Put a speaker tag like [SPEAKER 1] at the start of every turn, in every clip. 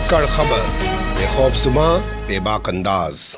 [SPEAKER 1] धाकड़ खबर, बेखौफसुमा बेबाक अंदाज।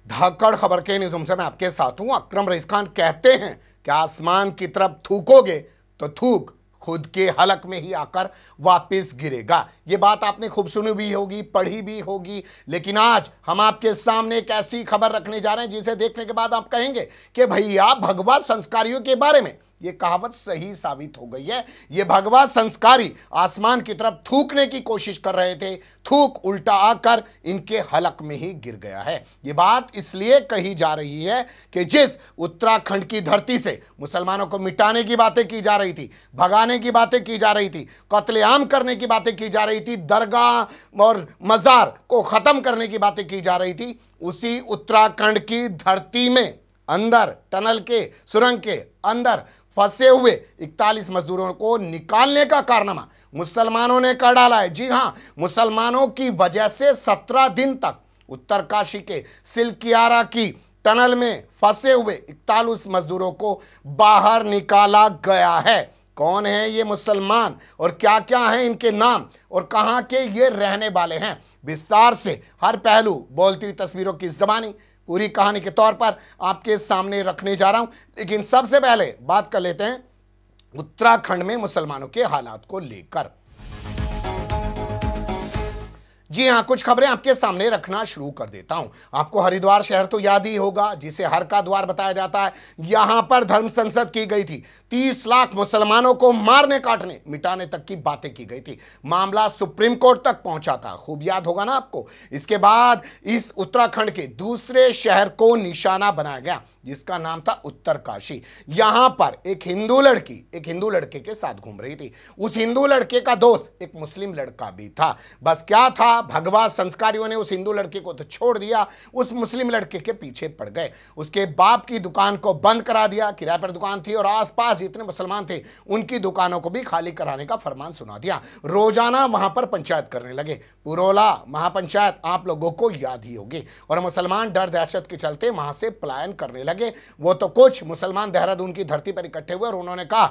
[SPEAKER 2] धाकड़ खबर के न्यूज़ से मैं आपके साथ हूं। अकरम रईस खान कहते हैं कि आसमान की तरफ थूकोगे तो थूक खुद के हलक में ही आकर वापस गिरेगा। ये बात आपने खूब सुनी भी होगी, पढ़ी भी होगी, लेकिन आज हम आपके सामने एक ऐसी खबर रखने जा रहे हैं जिसे देखने के बाद आप कहेंगे कि भैया भगवा संस्कारियों के बारे में ये कहावत सही साबित हो गई है। ये भगवा संस्कारी आसमान की तरफ थूकने की कोशिश कर रहे थे, थूक उल्टा आकर इनके हलक में ही गिर गया है। ये बात इसलिए कही जा रही है कि जिस उत्तराखंड की धरती से मुसलमानों को मिटाने की बातें की जा रही थी, भगाने की बातें की जा रही थी, कत्लेआम करने की बातें की जा रही थी, दरगाह और मजार को खत्म करने की बातें की जा रही थी, उसी उत्तराखंड की धरती में अंदर टनल के सुरंग के अंदर फंसे हुए 41 मजदूरों को निकालने का कारनामा मुसलमानों ने कर डाला है। जी हां, मुसलमानों की वजह से 17 दिन तक उत्तरकाशी के सिलकियारा की टनल में फंसे हुए 41 मजदूरों को बाहर निकाला गया है। कौन है ये मुसलमान और क्या क्या है इनके नाम और कहां के ये रहने वाले हैं, विस्तार से हर पहलू बोलती हुई तस्वीरों की ज़बानी पूरी कहानी के तौर पर आपके सामने रखने जा रहा हूं। लेकिन सबसे पहले बात कर लेते हैं उत्तराखंड में मुसलमानों के हालात को लेकर। जी हां, कुछ खबरें आपके सामने रखना शुरू कर देता हूं। आपको हरिद्वार शहर तो याद ही होगा, जिसे हर का द्वार बताया जाता है। यहां पर धर्म संसद की गई थी, 30 लाख मुसलमानों को मारने काटने मिटाने तक की बातें की गई थी। मामला सुप्रीम कोर्ट तक पहुंचा था, खूब याद होगा ना आपको। इसके बाद इस उत्तराखंड के दूसरे शहर को निशाना बनाया गया जिसका नाम था उत्तरकाशी। यहां पर एक हिंदू लड़के के साथ घूम रही थी। उस हिंदू लड़के का दोस्त एक मुस्लिम लड़का भी था। बस क्या था, भगवा संस्कारियों ने उस हिंदू लड़के को तो छोड़ दिया, उस मुस्लिम लड़के के पीछे पड़ गए। उसके बाप की दुकान को बंद करा दिया, किराए पर दुकान थी, और आसपास जितने मुसलमान थे उनकी दुकानों को भी खाली कराने का फरमान सुना दिया। रोजाना वहां पर पंचायत करने लगे। पुरोला महापंचायत आप लोगों को याद ही होगी। और मुसलमान डर दहशत के चलते वहां से पलायन करने लगे। वो तो कुछ मुसलमान देहरादून की धरती पर इकट्ठे हुए और उन्होंने कहा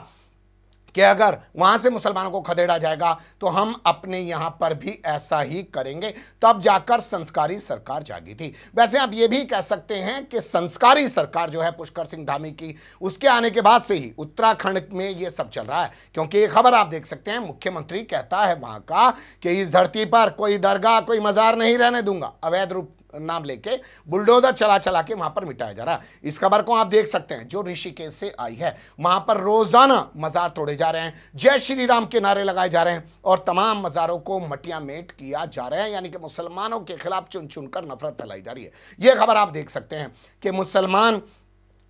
[SPEAKER 2] कि अगर वहां से मुसलमानों को खदेड़ा जाएगा तो हम अपने यहां पर भी ऐसा ही करेंगे। तब जाकर संस्कारी सरकार जागी थी। वैसे आप ये भी कह सकते हैं कि संस्कारी सरकार जो है पुष्कर सिंह धामी की, उसके आने के बाद से ही उत्तराखंड में ये सब चल रहा है। क्योंकि ये खबर आप देख सकते हैं, मुख्यमंत्री कहता है वहां का कि इस धरती पर कोई दरगाह कोई मजार नहीं रहने दूंगा। अवैध रूप नाम लेके बुलडोजर चला चला के वहां पर मिटाया जा रहा है। इस खबर को आप देख सकते हैं जो ऋषिकेश से आई है। वहां पर रोजाना मजार तोड़े जा रहे हैं, जय श्री राम के नारे लगाए जा रहे हैं और तमाम मजारों को मटिया मेट किया जा रहा है। यानी कि मुसलमानों के खिलाफ चुन चुनकर नफरत फैलाई जा रही है। यह खबर आप देख सकते हैं कि मुसलमान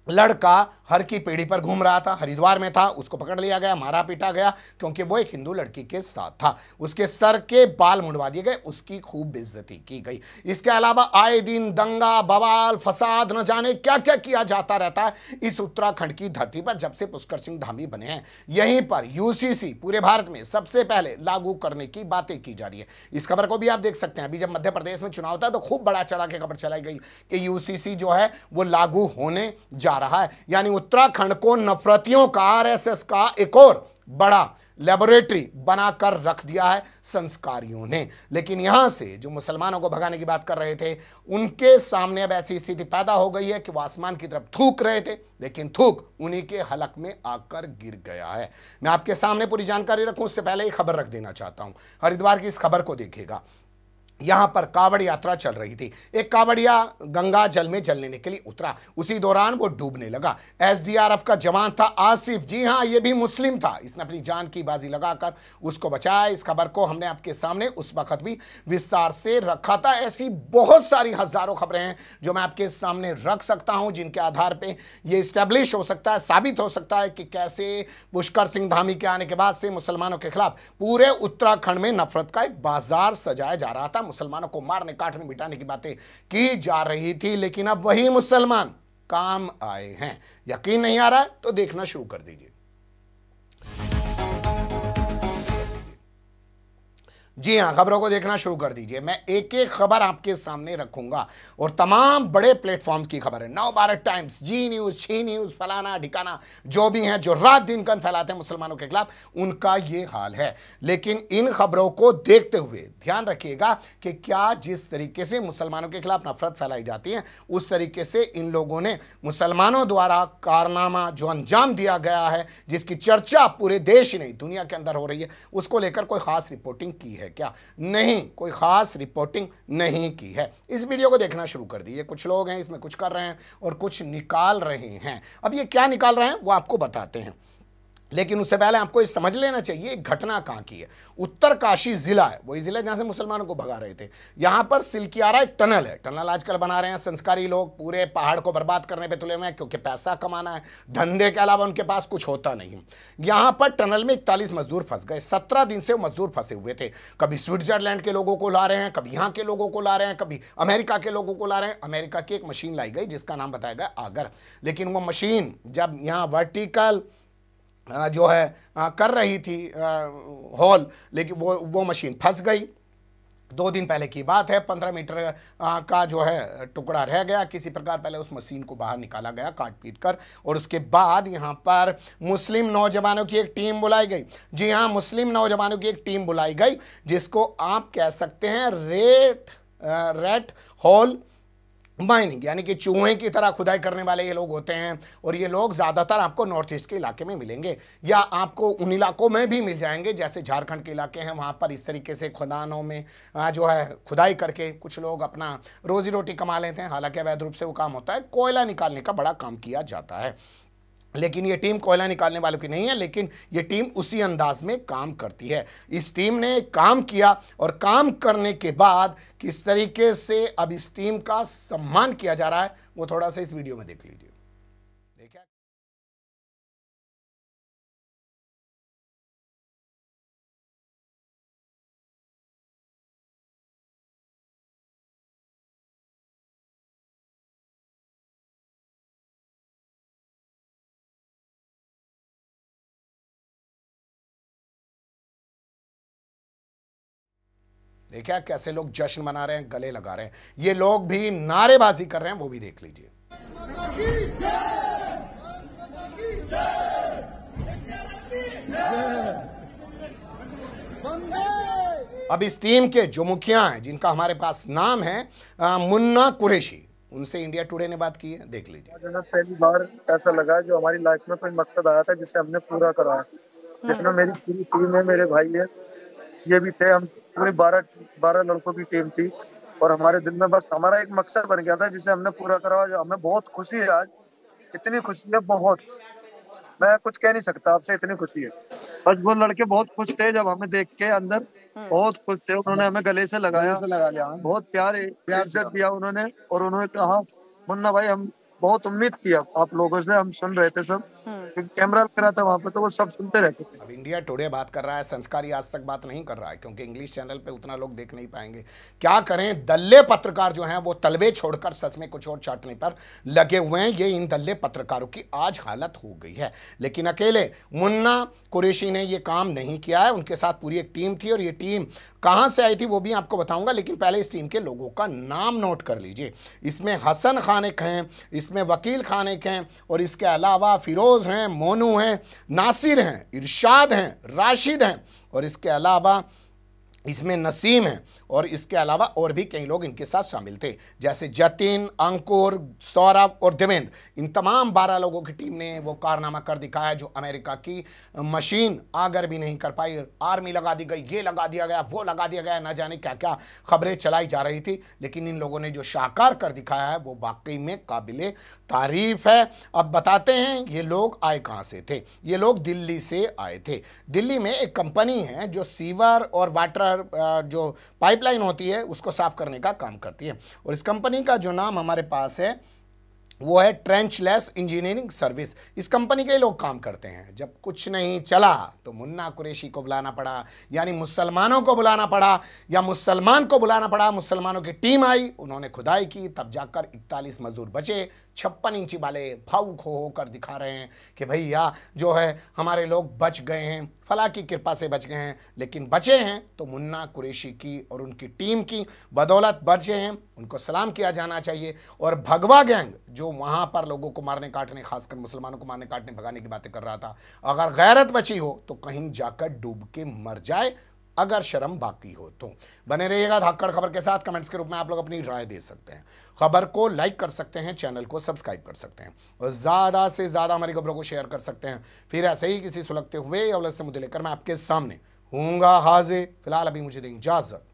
[SPEAKER 2] लड़का हर की पेड़ी पर घूम रहा था, हरिद्वार में था, उसको पकड़ लिया गया, मारा पीटा गया क्योंकि वो एक हिंदू लड़की के साथ था। उसके सर के बाल मुंडवा दिए गए, उसकी खूब बेइज्जती की गई। इसके अलावा आए दिन दंगा बवाल फसाद न जाने क्या क्या किया जाता रहता है इस उत्तराखंड की धरती पर जब से पुष्कर सिंह धामी बने हैं। यहीं पर यूसीसी पूरे भारत में सबसे पहले लागू करने की बातें की जा रही है। इस खबर को भी आप देख सकते हैं। अभी जब मध्य प्रदेश में चुनाव था तो खूब बड़ा चढ़ा के खबर चलाई गई कि यूसीसी जो है वो लागू होने जा रहा है। यानी उत्तराखंड को नफरतियों का, आरएसएस का एक और बड़ा लेबोरेटरी बनाकर रख दिया है संस्कारियों ने। लेकिन यहां से जो मुसलमानों को भगाने की बात कर रहे थे उनके सामने अब ऐसी स्थिति पैदा हो गई है कि वो आसमान की तरफ थूक रहे थे, लेकिन थूक उन्हीं के हलक में आकर गिर गया है। मैं आपके सामने पूरी जानकारी रखूं उससे पहले एक खबर रख देना चाहता हूं। हरिद्वार की इस खबर को देखिएगा। यहां पर कावड़ यात्रा चल रही थी। एक कावड़िया गंगा जल में जल लेने के लिए उतरा, उसी दौरान वो डूबने लगा। एसडीआरएफ का जवान था आसिफ, जी हां ये भी मुस्लिम था, इसने अपनी जान की बाजी लगाकर उसको बचाया। इस खबर को हमने आपके सामने उस वक्त भी विस्तार से रखा था। ऐसी बहुत सारी हजारों खबरें हैं जो मैं आपके सामने रख सकता हूं जिनके आधार पर यह स्टैब्लिश हो सकता है, साबित हो सकता है कि कैसे पुष्कर सिंह धामी के आने के बाद से मुसलमानों के खिलाफ पूरे उत्तराखंड में नफरत का एक बाजार सजाया जा रहा था। मुसलमानों को मारने काटने मिटाने की बातें की जा रही थी, लेकिन अब वही मुसलमान काम आए हैं। यकीन नहीं आ रहा है तो देखना शुरू कर दीजिए। जी हां, खबरों को देखना शुरू कर दीजिए। मैं एक एक खबर आपके सामने रखूंगा और तमाम बड़े प्लेटफॉर्म्स की खबर है, नव भारत टाइम्स, जी न्यूज, छी न्यूज, फलाना ढिकाना, जो भी हैं, जो रात दिन गंद फैलाते हैं मुसलमानों के खिलाफ, उनका ये हाल है। लेकिन इन खबरों को देखते हुए ध्यान रखिएगा कि क्या जिस तरीके से मुसलमानों के खिलाफ नफरत फैलाई जाती है, उस तरीके से इन लोगों ने मुसलमानों द्वारा कारनामा जो अंजाम दिया गया है, जिसकी चर्चा पूरे देश ही नहीं दुनिया के अंदर हो रही है, उसको लेकर कोई खास रिपोर्टिंग की है क्या? नहीं, कोई खास रिपोर्टिंग नहीं की है। इस वीडियो को देखना शुरू कर दीजिए। कुछ लोग हैं इसमें कुछ कर रहे हैं और कुछ निकाल रहे हैं। अब ये क्या निकाल रहे हैं वो आपको बताते हैं, लेकिन उससे पहले आपको ये समझ लेना चाहिए एक घटना कहां की है। उत्तरकाशी जिला है, वही जिला जहां से मुसलमानों को भगा रहे थे। यहां पर सिलकियारा एक टनल है, टनल आजकल बना रहे हैं संस्कारी लोग, पूरे पहाड़ को बर्बाद करने पे तुले हुए हैं, क्योंकि पैसा कमाना है, धंधे के अलावा उनके पास कुछ होता नहीं। यहां पर टनल में 41 मजदूर फंस गए। 17 दिन से वो मजदूर फंसे हुए थे। कभी स्विट्जरलैंड के लोगों को ला रहे हैं, कभी यहाँ के लोगों को ला रहे हैं, कभी अमेरिका के लोगों को ला रहे हैं। अमेरिका की एक मशीन लाई गई जिसका नाम बताया गया आगर, लेकिन वो मशीन जब यहाँ वर्टिकल जो है कर रही थी हॉल, लेकिन वो मशीन फंस गई। 2 दिन पहले की बात है। 15 मीटर का जो है टुकड़ा रह गया। किसी प्रकार पहले उस मशीन को बाहर निकाला गया काट पीट कर, और उसके बाद यहाँ पर मुस्लिम नौजवानों की एक टीम बुलाई गई। जी हाँ, मुस्लिम नौजवानों की एक टीम बुलाई गई, जिसको आप कह सकते हैं रेट हॉल माइनिंग, यानी कि चूहे की तरह खुदाई करने वाले ये लोग होते हैं। और ये लोग ज़्यादातर आपको नॉर्थ ईस्ट के इलाके में मिलेंगे, या आपको उन इलाकों में भी मिल जाएंगे जैसे झारखंड के इलाके हैं। वहाँ पर इस तरीके से खदानों में जो है खुदाई करके कुछ लोग अपना रोजी रोटी कमा लेते हैं। हालांकि अवैध रूप से वो काम होता है, कोयला निकालने का बड़ा काम किया जाता है। लेकिन ये टीम कोयला निकालने वालों की नहीं है, लेकिन ये टीम उसी अंदाज में काम करती है। इस टीम ने काम किया, और काम करने के बाद किस तरीके से अब इस टीम का सम्मान किया जा रहा है वो थोड़ा सा इस वीडियो में देख लीजिए। देखिए, देखिए कैसे लोग जश्न मना रहे हैं, गले लगा रहे हैं। ये लोग भी नारेबाजी कर रहे हैं, वो भी देख लीजिए। अब इस टीम के जो मुखिया हैं, जिनका हमारे पास नाम है मुन्ना कुरैशी, उनसे इंडिया टुडे ने बात की है, देख लीजिए।
[SPEAKER 3] पहली बार ऐसा लगा जो हमारी लाइफ में कोई मकसद आया था जिसे हमने पूरा करा, जिसमें मेरी पूरी टीम है, मेरे भाई है, ये भी थे। हम पूरे 12 लड़कों की टीम थी, और हमारे दिल में बस हमारा एक मकसद बन गया था जिसे हमने पूरा करा। हमें बहुत खुशी है आज, इतनी खुशी है, बहुत, मैं कुछ कह नहीं सकता आपसे, इतनी खुशी है। बस वो लड़के बहुत खुश थे जब हमें देख के, अंदर बहुत खुश थे। उन्होंने हमें गले से लगा लिया, बहुत प्यार इज्जत दिया उन्होंने। और उन्होंने कहा, मुन्ना भाई, हम बहुत उम्मीद किया आप लोगों से, हम सुन रहे थे सब, कैमरा लग रहा था वहां पे, तो वो सब सुनते रहते थे।
[SPEAKER 2] अब इंडिया टुडे बात कर रहा है, संस्कारी आज तक बात नहीं कर रहा है, क्योंकि इंग्लिश चैनल पे उतना लोग देख नहीं पाएंगे। क्या करें, दल्ले पत्रकार जो हैं वो तलवे छोड़कर सच में कुछ और चाटने पर लगे हुए हैं। ये इन दल्ले पत्रकारों की आज हालत हो गई है। लेकिन अकेले मुन्ना कुरैशी ने ये काम नहीं किया है, उनके साथ पूरी एक टीम थी, और ये टीम कहां से आई थी वो भी आपको बताऊंगा। लेकिन पहले इस टीम के लोगों का नाम नोट कर लीजिए। इसमें हसन खान एक हैं, इसमें वकील खान एक हैं, और इसके अलावा फिरोज हैं, मोनू हैं, नासिर हैं, इरशाद हैं, राशिद हैं, और इसके अलावा इसमें नसीम है, और इसके अलावा और भी कई लोग इनके साथ शामिल थे, जैसे जतिन, अंकुर, सौरभ और देवेंद्र। इन तमाम 12 लोगों की टीम ने वो कारनामा कर दिखाया जो अमेरिका की मशीन आगर भी नहीं कर पाई। आर्मी लगा दी गई, ये लगा दिया गया, वो लगा दिया गया, ना जाने क्या क्या खबरें चलाई जा रही थी। लेकिन इन लोगों ने जो शाहकार कर दिखाया है वो वाकई में काबिले तारीफ है। अब बताते हैं ये लोग आए कहाँ से थे। ये लोग दिल्ली से आए थे। दिल्ली में एक कंपनी है जो सीवर और वाटर जो पाइपलाइन होती है उसको साफ करने का काम करती है, और इस कंपनी का जो नाम हमारे पास है वो है ट्रेंचलेस इंजीनियरिंग सर्विस। इस कंपनी के लोग काम करते हैं। जब कुछ नहीं चला तो मुन्ना कुरैशी को बुलाना पड़ा, यानी मुसलमानों को बुलाना पड़ा, या मुसलमान को बुलाना पड़ा। मुसलमानों की टीम आई, उन्होंने खुदाई की, तब जाकर 41 मजदूर बचे 56 इंची वाले भावुक हो कर दिखा रहे हैं कि भैया जो है हमारे लोग बच गए हैं, फला की कृपा से बच गए हैं। लेकिन बचे हैं तो मुन्ना कुरैशी की और उनकी टीम की बदौलत बचे हैं, उनको सलाम किया जाना चाहिए। और भगवा गैंग जो वहां पर लोगों को मारने काटने, खासकर मुसलमानों को मारने काटने भगाने की बातें कर रहा था, अगर गैरत बची हो तो कहीं जाकर डूब के मर जाए, अगर शर्म बाकी हो तो। बने रहिएगा धाकड़ खबर के साथ। कमेंट्स के रूप में आप लोग अपनी राय दे सकते हैं, खबर को लाइक कर सकते हैं, चैनल को सब्सक्राइब कर सकते हैं और ज़्यादा से ज़्यादा हमारी खबरों को शेयर कर सकते हैं। फिर ऐसे ही किसी सुलगते हुए या उलझते मुद्दे लेकर मैं आपके सामने हूँगा हाजिर। फिलहाल अभी मुझे दें इजाज़त।